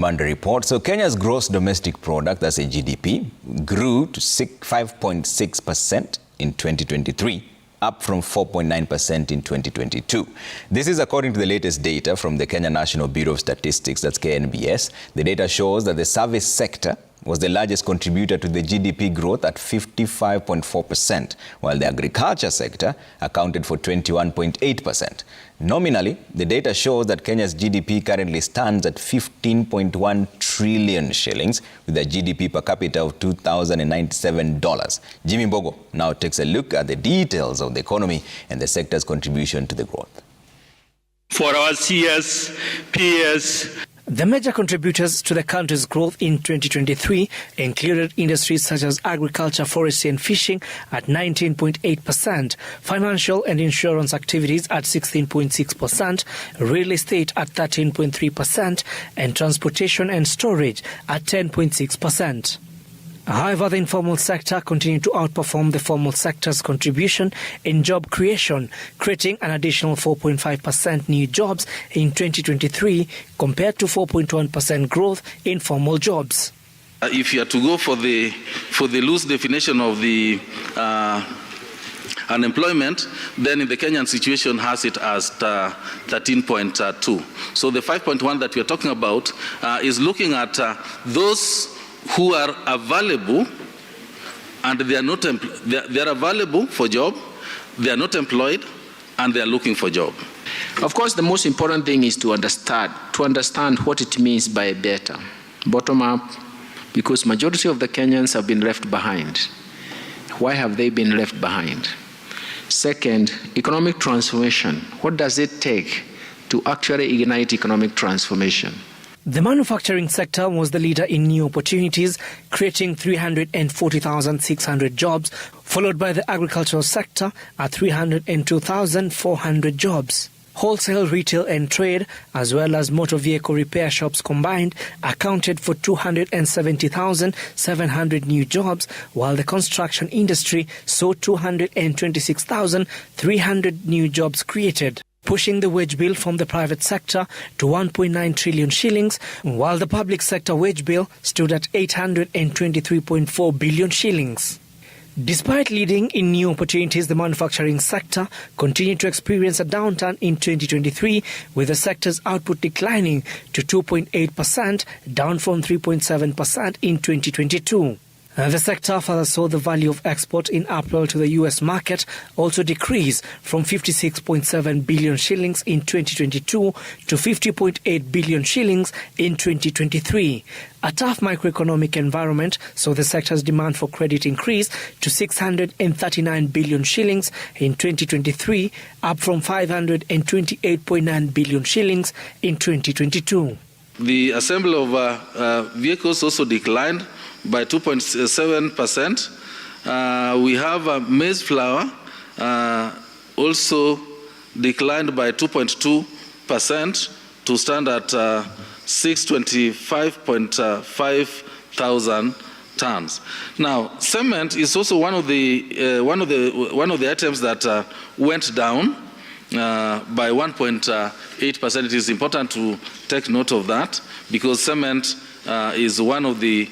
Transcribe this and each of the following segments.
Monday report. So Kenya's gross domestic product, that's a GDP, grew to 5.6% in 2023, up from 4.9% in 2022. This is according to the latest data from the Kenya National Bureau of Statistics, that's KNBS. The data shows that the service sector was the largest contributor to the GDP growth at 55.4%, while the agriculture sector accounted for 21.8%. Nominally, the data shows that Kenya's GDP currently stands at 15.1 trillion shillings, with a GDP per capita of $2,097. Jimmy Mbogo now takes a look at the details of the economy and the sector's contribution to the growth. For our CS, PS, the major contributors to the country's growth in 2023 included industries such as agriculture, forestry and fishing at 19.8%, financial and insurance activities at 16.6%, real estate at 13.3%, and transportation and storage at 10.6%. However, the informal sector continued to outperform the formal sector's contribution in job creation, creating an additional 4.5% new jobs in 2023 compared to 4.1% growth in formal jobs. If you are to go for the loose definition of the unemployment, then in the Kenyan situation has it as 13.2. So the 5.1 that we are talking about is looking at those who are available and they are not they are available for job, they are not employed, and they are looking for job. Of course, the most important thing is to understand what it means by better, bottom up, because majority of the Kenyans have been left behind. Why have they been left behind? Second, economic transformation. What does it take to actually ignite economic transformation? The manufacturing sector was the leader in new opportunities, creating 340,600 jobs, followed by the agricultural sector at 302,400 jobs. Wholesale, retail and trade, as well as motor vehicle repair shops combined, accounted for 270,700 new jobs, while the construction industry saw 226,300 new jobs created, pushing the wage bill from the private sector to 1.9 trillion shillings, while the public sector wage bill stood at 823.4 billion shillings. Despite leading in new opportunities, the manufacturing sector continued to experience a downturn in 2023, with the sector's output declining to 2.8%, down from 3.7% in 2022. The sector further saw the value of export in April to the US market also decrease from 56.7 billion shillings in 2022 to 50.8 billion shillings in 2023. A tough macroeconomic environment saw the sector's demand for credit increase to 639 billion shillings in 2023, up from 528.9 billion shillings in 2022. The assembly of vehicles also declined by 2.7%. We have maize flour also declined by 2.2% to stand at 625.5 thousand tons. Now, cement is also one of the items that went down by 1.8%. It is important to take note of that because cement is one of the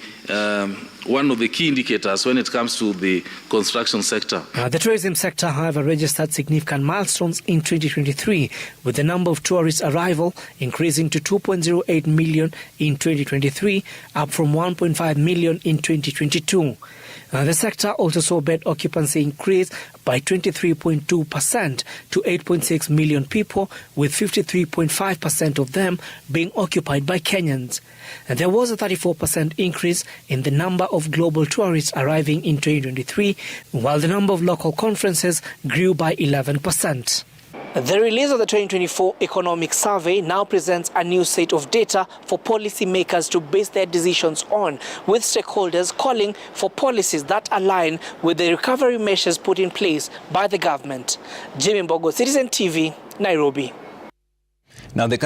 key indicators when it comes to the construction sector. The tourism sector, however, registered significant milestones in 2023, with the number of tourist arrival increasing to 2.08 million in 2023, up from 1.5 million in 2022. The sector also saw bed occupancy increase by 23.2% to 8.6 million people, with 53.5% of them being occupied by Kenyans. And there was a 34% increase in the number of global tourists arriving in 2023, while the number of local conferences grew by 11%. The release of the 2024 Economic Survey now presents a new set of data for policymakers to base their decisions on, with stakeholders calling for policies that align with the recovery measures put in place by the government. Jimmy Mbogo, Citizen TV, Nairobi. Now, the